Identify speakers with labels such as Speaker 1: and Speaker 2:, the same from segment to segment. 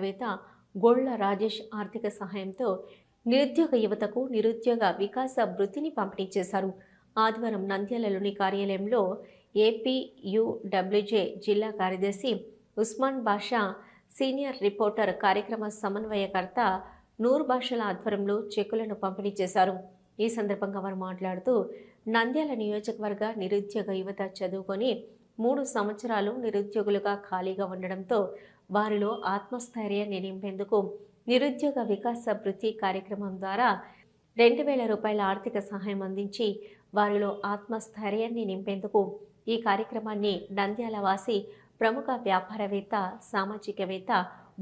Speaker 1: వ్యాపారవేత్త గోళ్ల రాజేష్ ఆర్థిక సహాయంతో నిరుద్యోగ యువతకు నిరుద్యోగ వికాస వృత్తిని పంపిణీ చేశారు. ఆదివారం నంద్యాలలోని కార్యాలయంలో ఏపీయూడబ్ల్యూజే జిల్లా కార్యదర్శి ఉస్మాన్ బాషా, సీనియర్ రిపోర్టర్, కార్యక్రమ సమన్వయకర్త నూర్ బాషాల ఆధ్వర్యంలో చెక్కులను పంపిణీ చేశారు. ఈ సందర్భంగా వారు మాట్లాడుతూ, నంద్యాల నియోజకవర్గ నిరుద్యోగ యువత చదువుకొని 3 సంవత్సరాలు నిరుద్యోగులుగా ఖాళీగా ఉండడంతో వారిలో ఆత్మస్థైర్యాన్ని నింపేందుకు నిరుద్యోగ వికాస వృత్తి కార్యక్రమం ద్వారా 2000 రూపాయల ఆర్థిక సహాయం అందించి వారిలో ఆత్మస్థైర్యాన్ని నింపేందుకు ఈ కార్యక్రమాన్ని నంద్యాల వాసి ప్రముఖ వ్యాపారవేత్త, సామాజికవేత్త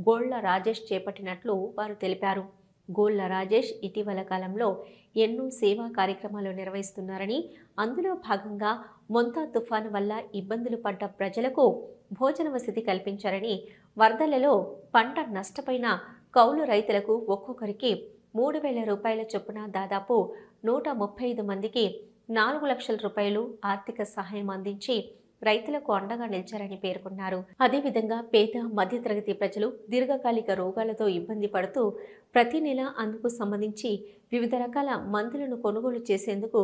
Speaker 1: గోళ్ల రాజేష్ చేపట్టినట్లు వారు తెలిపారు. గోళ్ల రాజేష్ ఇటీవల కాలంలో ఎన్నో సేవా కార్యక్రమాలు నిర్వహిస్తున్నారని, అందులో భాగంగా మొంతా తుఫాను వల్ల ఇబ్బందులు పడ్డ ప్రజలకు భోజన వసతి కల్పించారని, వరదలలో పంట నష్టపోయిన కౌలు రైతులకు ఒక్కొక్కరికి 3000 రూపాయల చొప్పున దాదాపు 135 మందికి 4 లక్షల రూపాయలు ఆర్థిక సహాయం అందించి రైతులకు అండగా నిలిచారని పేర్కొన్నారు. అదేవిధంగా పేద మధ్యతరగతి ప్రజలు దీర్ఘకాలిక రోగాలతో ఇబ్బంది పడుతూ ప్రతి నెల అందుకు సంబంధించి వివిధ రకాల మందులను కొనుగోలు చేసేందుకు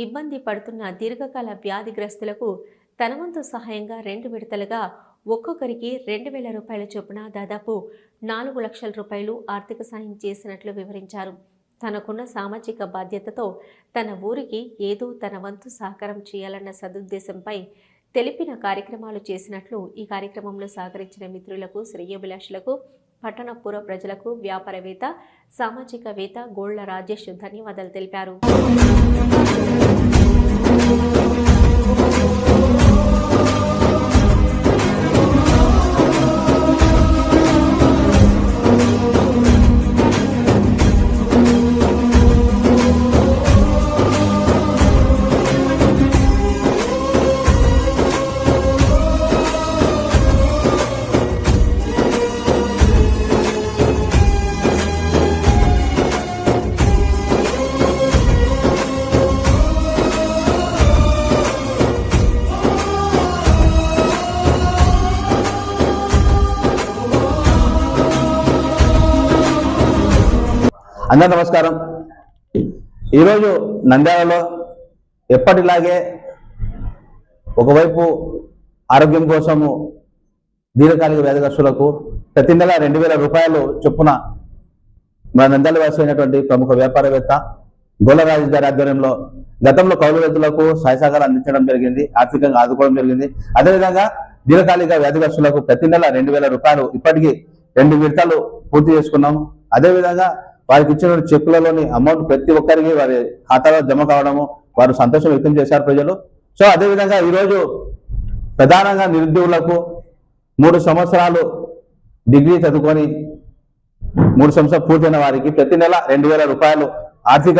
Speaker 1: ఇబ్బంది పడుతున్న దీర్ఘకాల వ్యాధిగ్రస్తులకు తన వంతు సహాయంగా 2 విడతలుగా ఒక్కొక్కరికి 2000 రూపాయల చొప్పున దాదాపు 4 లక్షల రూపాయలు ఆర్థిక సాయం చేసినట్లు వివరించారు. తనకున్న సామాజిక బాధ్యతతో తన ఊరికి ఏదో తన వంతు సహకారం చేయాలన్న సదుద్దేశంపై తెలిపిన కార్యక్రమాలు చేసినట్లు ఈ కార్యక్రమంలో సహకరించిన మిత్రులకు, శ్రేయోభిలాషులకు, పట్టణ పుర ప్రజలకు వ్యాపారవేత్త, సామాజికవేత్త గోళ్ల రాజేష్ ధన్యవాదాలు తెలిపారు.
Speaker 2: అందరూ నమస్కారం. ఈరోజు నంద్యాలలో ఎప్పటిలాగే ఒకవైపు ఆరోగ్యం కోసము దీర్ఘకాలిక వ్యాధిగ్రస్తులకు ప్రతి నెల 2000 రూపాయలు చొప్పున మన నంద్యాల వాసి అయినటువంటి ప్రముఖ వ్యాపారవేత్త గోళ్ల రాజేష్ గారి ఆధ్వర్యంలో గతంలో కౌలు రైతులకు సహాయ సహకారాలు అందించడం జరిగింది, ఆర్థికంగా ఆదుకోవడం జరిగింది. అదేవిధంగా దీర్ఘకాలిక వ్యాధిగ్రస్తులకు ప్రతి నెల 2000 రూపాయలు ఇప్పటికీ 2 విడతలు పూర్తి చేసుకున్నాము. అదేవిధంగా వారికి ఇచ్చిన చెక్కులలోని అమౌంట్ ప్రతి ఒక్కరికి వారి ఖాతాలో జమ కావడము, వారు సంతోషం వ్యక్తం చేశారు ప్రజలు. సో అదేవిధంగా ఈరోజు ప్రధానంగా నిరుద్యోగులకు 3 సంవత్సరాలు డిగ్రీ చదువుకొని 3 సంవత్సరాలు పూర్తయిన వారికి ప్రతి నెల 2000 రూపాయలు ఆర్థిక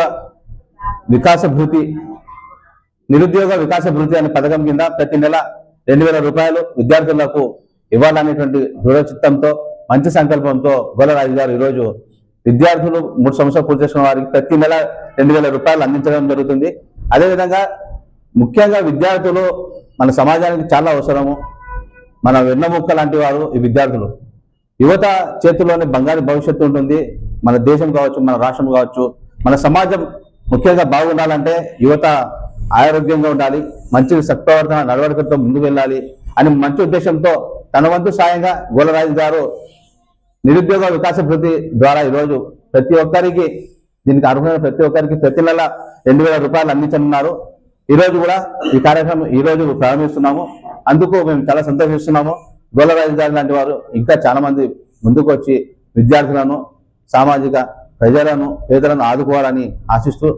Speaker 2: వికాస భృతి, నిరుద్యోగ వికాస భృతి అనే పథకం కింద ప్రతి నెల 2000 రూపాయలు విద్యార్థులకు ఇవ్వాలనేటువంటి దృఢ చిత్తంతో, మంచి సంకల్పంతో గోళ్ల రాజు గారు ఈరోజు విద్యార్థులు 3 సంవత్సరాలు పూర్తి చేసిన వారికి ప్రతి నెల 2000 రూపాయలు అందించడం జరుగుతుంది. అదేవిధంగా ముఖ్యంగా విద్యార్థులు మన సమాజానికి చాలా అవసరము. మన వెన్నముక్క లాంటి వారు ఈ విద్యార్థులు. యువత చేతుల్లోనే బంగారు భవిష్యత్తు ఉంటుంది. మన దేశం కావచ్చు, మన రాష్ట్రం కావచ్చు, మన సమాజం ముఖ్యంగా బాగుండాలంటే యువత ఆరోగ్యంగా ఉండాలి, మంచి సత్ప్రవర్తన నడవడికతో ముందుకు వెళ్ళాలి అని మంచి ఉద్దేశంతో తన వంతు సాయంగా గోళ్ల రాజు గారు నిరుద్యోగ వికాస భృతి ద్వారా ఈరోజు ప్రతి ఒక్కరికి, దీనికి అర్హమైన ప్రతి ఒక్కరికి ప్రతి నెల 2000 రూపాయలు అందించనున్నారు. ఈరోజు కూడా ఈ కార్యక్రమం ఈరోజు ప్రారంభిస్తున్నాము. అందుకు మేము చాలా సంతోషిస్తున్నాము. గోళ్ల రాజు గారు లాంటి వారు ఇంకా చాలా మంది ముందుకు వచ్చి విద్యార్థులను, సామాజిక ప్రజలను, పేదలను ఆదుకోవాలని ఆశిస్తూ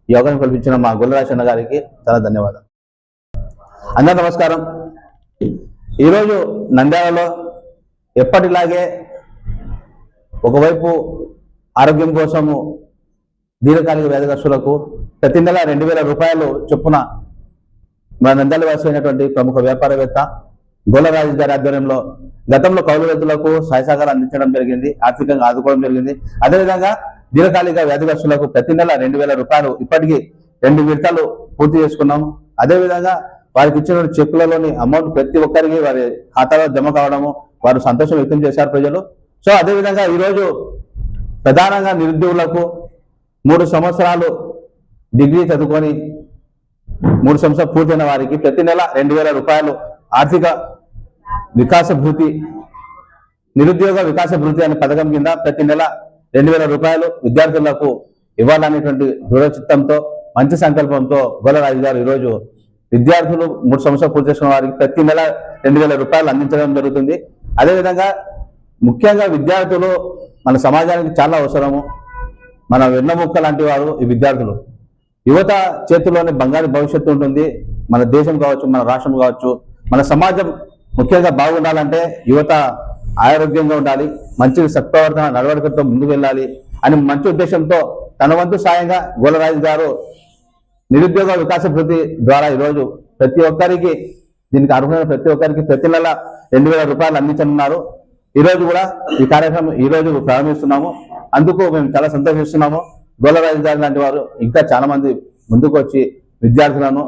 Speaker 2: ఈ అవకాశం కల్పించిన మా గోళ్ల రాజేష్ గారికి చాలా ధన్యవాదాలు. అందరూ నమస్కారం. ఈరోజు నంద్యాలలో ఎప్పటిలాగే ఒకవైపు ఆరోగ్యం కోసము దీర్ఘకాలిక వ్యాధిగ్రస్తులకు ప్రతి నెల 2000 రూపాయలు చొప్పున మన నంద్యాల వాసి అయినటువంటి ప్రముఖ వ్యాపారవేత్త గోళ్ల రాజేష్ గారి ఆధ్వర్యంలో గతంలో కౌలు రైతులకు సహాయ సహకారాలు అందించడం జరిగింది, ఆర్థికంగా ఆదుకోవడం జరిగింది. అదేవిధంగా దీర్ఘకాలిక వ్యాధిగ్రస్తులకు ప్రతి నెల 2000 రూపాయలు ఇప్పటికీ 2 విడతలు పూర్తి చేసుకున్నాము. అదేవిధంగా వారికి ఇచ్చిన చెక్కులలోని అమౌంట్ ప్రతి ఒక్కరికి వారి ఖాతాలో జమ కావడము, వారు సంతోషం వ్యక్తం చేశారు ప్రజలు. సో అదేవిధంగా ఈరోజు ప్రధానంగా నిరుద్యోగులకు 3 సంవత్సరాలు డిగ్రీ చదువుకొని 3 సంవత్సరాలు పూర్తయిన వారికి ప్రతి నెల 2,000 రూపాయలు ఆర్థిక వికాస భృతి, నిరుద్యోగ వికాస భృతి అనే పథకం కింద ప్రతి నెల 2,000 రూపాయలు విద్యార్థులకు ఇవ్వాలనేటువంటి దృఢచిత్తంతో, మంచి సంకల్పంతో గొల్లరాజు గారు ఈరోజు విద్యార్థులు 3 సంవత్సరాలు పూర్తి చేసిన వారికి ప్రతి నెల 2,000 రూపాయలు అందించడం జరుగుతుంది. అదేవిధంగా ముఖ్యంగా విద్యార్థులు మన సమాజానికి చాలా అవసరము. మన వెన్నముక్క లాంటి వారు ఈ విద్యార్థులు. యువత చేతుల్లోనే బంగారు భవిష్యత్తు ఉంటుంది. మన దేశం కావచ్చు, మన రాష్ట్రం కావచ్చు, మన సమాజం ముఖ్యంగా బాగుండాలంటే యువత ఆరోగ్యంగా ఉండాలి, మంచి సత్ప్రవర్తన నడవడికతో ముందుకు వెళ్ళాలి అని మంచి ఉద్దేశంతో తన వంతు సాయంగా గొల్లరాజు గారు నిరుద్యోగ వికాస భృతి ద్వారా ఈరోజు ప్రతి ఒక్కరికి, దీనికి అర్హులైన ప్రతి ఒక్కరికి ప్రతి నెల 2,000 రూపాయలు అందించనున్నారు. ఈరోజు కూడా ఈ కార్యక్రమం ఈరోజు ప్రారంభిస్తున్నాము. అందుకు మేము చాలా సంతోషిస్తున్నాము. గొల్లరాజు గారు లాంటి వారు ఇంకా చాలా మంది ముందుకు వచ్చి విద్యార్థులను,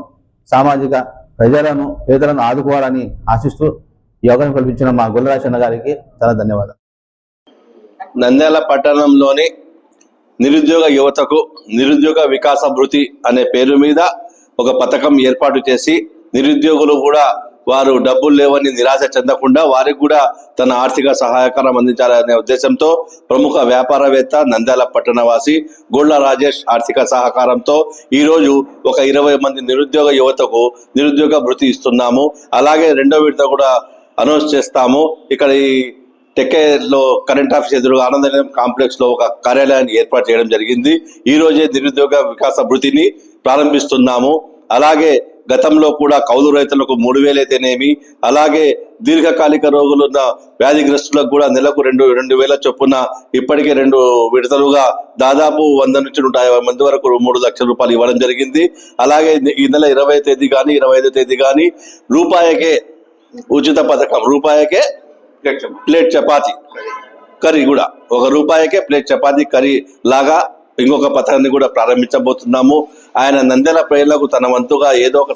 Speaker 2: సామాజిక ప్రజలను, పేదలను ఆదుకోవాలని ఆశిస్తూ ఈ అవకాశం కల్పించిన మా గొల్లరాజు అన్న గారికి చాలా ధన్యవాదాలు.
Speaker 3: నంద్యాల పట్టణంలోని నిరుద్యోగ యువతకు నిరుద్యోగ వికాస భృతి అనే పేరు మీద ఒక పథకం ఏర్పాటు చేసి నిరుద్యోగులు కూడా వారు డబ్బులు లేవని నిరాశ చెందకుండా వారికి కూడా తన ఆర్థిక సహాయకారం అందించాలనే ఉద్దేశంతో ప్రముఖ వ్యాపారవేత్త నంద్యాల పట్టణవాసి గోళ్ల రాజేష్ ఆర్థిక సహకారంతో ఈరోజు ఒక 20 మంది నిరుద్యోగ యువతకు నిరుద్యోగ భృతి ఇస్తున్నాము. అలాగే 2వ విడత కూడా అనౌన్స్ చేస్తాము. ఇక్కడ ఈ టెక్కేలో కరెంట్ ఆఫీస్ ఎదురుగా ఆనందనిలయం కాంప్లెక్స్ లో ఒక కార్యాలయాన్ని ఏర్పాటు చేయడం జరిగింది. ఈ రోజే నిరుద్యోగ వికాస భృతిని ప్రారంభిస్తున్నాము. అలాగే గతంలో కూడా కౌలు రైతులకు 3,000 అయితేనేమి, అలాగే దీర్ఘకాలిక రోగులున్న వ్యాధిగ్రస్తులకు కూడా నెలకు 2,000 చొప్పున ఇప్పటికే 2 విడతలుగా దాదాపు 100 నుంచి 150 మంది వరకు 3 లక్షల రూపాయలు ఇవ్వడం జరిగింది. అలాగే ఈ నెల 20వ తేదీ కానీ 25వ తేదీ కానీ రూపాయికే ఉచిత పథకం, రూపాయికే ప్లేట్ చపాతి కర్రీ కూడా, ₹1 ప్లేట్ చపాతి కర్రీ లాగా ఇంకొక పథకాన్ని కూడా ప్రారంభించబోతున్నాము. ఆయన నంద్యాల ప్రజలకు తన వంతుగా ఏదో ఒక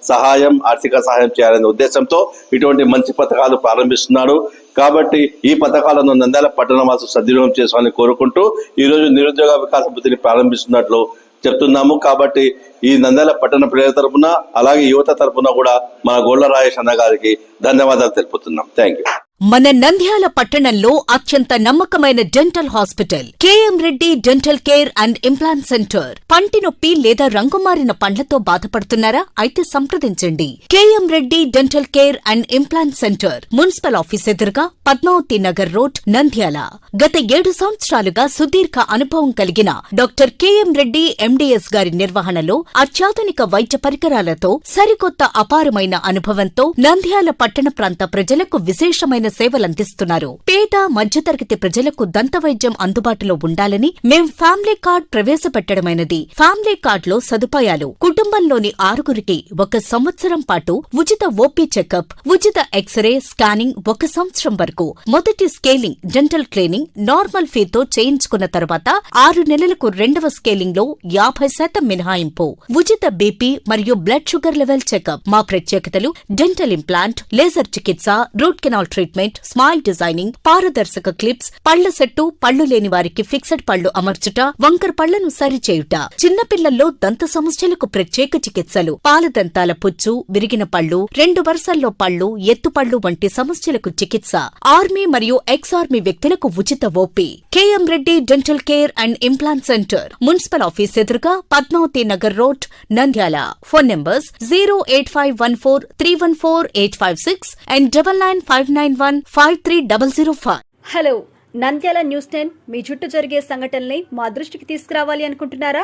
Speaker 3: సహాయం, ఆర్థిక సహాయం చేయాలనే ఉద్దేశంతో ఇటువంటి మంచి పథకాలు ప్రారంభిస్తున్నాడు. కాబట్టి ఈ పథకాలను నంద్యాల పట్టణవాసులు సద్వినియోగం చేసుకోవాలని కోరుకుంటూ ఈరోజు నిరుద్యోగ వికాస భృతిని ప్రారంభిస్తున్నట్లు చెప్తున్నాము. కాబట్టి ఈ నంద్యాల పట్టణ ప్రజల తరపున అలాగే యువత తరపున కూడా మన గోళ్ల రాజేష్ అన్న గారికి ధన్యవాదాలు తెలుపుతున్నాం. Thank you.
Speaker 4: మన నంద్యాల పట్టణంలో అత్యంత నమ్మకమైన dental hospital KM Reddy dental care and implant centre. పంటి నొప్పి లేదా రంగుమారిన పండ్లతో బాధపడుతున్నారా? అయితే సంప్రదించండి. KM Reddy dental care and implant centre, municipal office ఎదురుగా, పద్మావతి నగర్ రోడ్, నంద్యాల. గత 7 సంవత్సరాలుగా సుదీర్ఘ అనుభవం కలిగిన డాక్టర్ కేఎం రెడ్డి ఎండిఎస్ గారి నిర్వహణలో అత్యాధునిక వైద్య పరికరాలతో సరికొత్త అపారమైన అనుభవంతో నంద్యాల పట్టణ ప్రాంత ప్రజలకు విశేషమైన సేవలందిస్తున్నారు. పేద మధ్యతరగతి ప్రజలకు దంతవైద్యం అందుబాటులో ఉండాలని మేం ఫ్యామిలీ కార్డ్ ప్రవేశపెట్టడమైనది. ఫ్యామిలీ కార్డ్ లో సదుపాయాలు: కుటుంబంలోని 6గురికి 1 సంవత్సరం పాటు ఉచిత ఓపీ చెకప్, ఉచిత ఎక్స్రే స్కానింగ్ 1 సంవత్సరం వరకు, మొదటి స్కేలింగ్ డెంటల్ క్లీనింగ్ నార్మల్ ఫీతో చేయించుకున్న తర్వాత 6 నెలలకు 2వ స్కేలింగ్ లో 50% మినహాయింపు, ఉచిత బీపీ మరియు బ్లడ్ షుగర్ లెవెల్ చెకప్. మా ప్రత్యేకతలు: డెంటల్ ఇంప్లాంట్, లేజర్ చికిత్స, root canal treatment, smile designing, పారదర్శక క్లిప్స్, పళ్ల సెట్టు, పళ్లు లేని వారికి ఫిక్సెడ్ పళ్లు అమర్చుట, వంకర పళ్లను సరిచేయుట, చిన్నపిల్లల్లో దంత సమస్యలకు ప్రత్యేక చికిత్సలు, పాలదంతాల పుచ్చు, విరిగిన పళ్లు, 2 వరుసల్లో పళ్లు, ఎత్తుపళ్లు వంటి సమస్యలకు చికిత్స, ఆర్మీ మరియు ఎక్స్ ఆర్మీ వ్యక్తులకు ఉచిత OP. KM Reddy dental care and implant centre, municipal office ఎదురుగా, Padmavathi Nagar road, Nandyal. Phone numbers 08514314856 and 9959153005.
Speaker 5: Hello, Nandyal news 10 మీ చుట్టూ జరిగే సంఘటనల్ని మా దృష్టికి తీసుకురావాలి అనుకుంటున్నారా?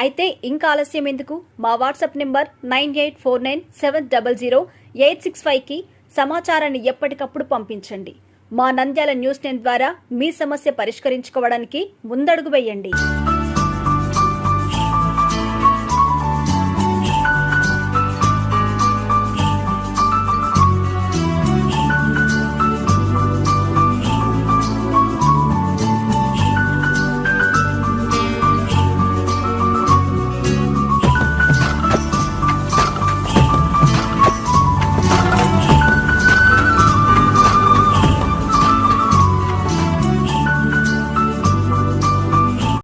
Speaker 5: అయితే ఇంకా ఆలస్యం ఎందుకు? మా వాట్సాప్ నెంబర్ 9849700865కి సమాచారాన్ని ఎప్పటికప్పుడు పంపించండి. మా నంద్యాల న్యూస్ 10 ద్వారా మీ సమస్య పరిష్కరించుకోవడానికి ముందడుగు వేయండి.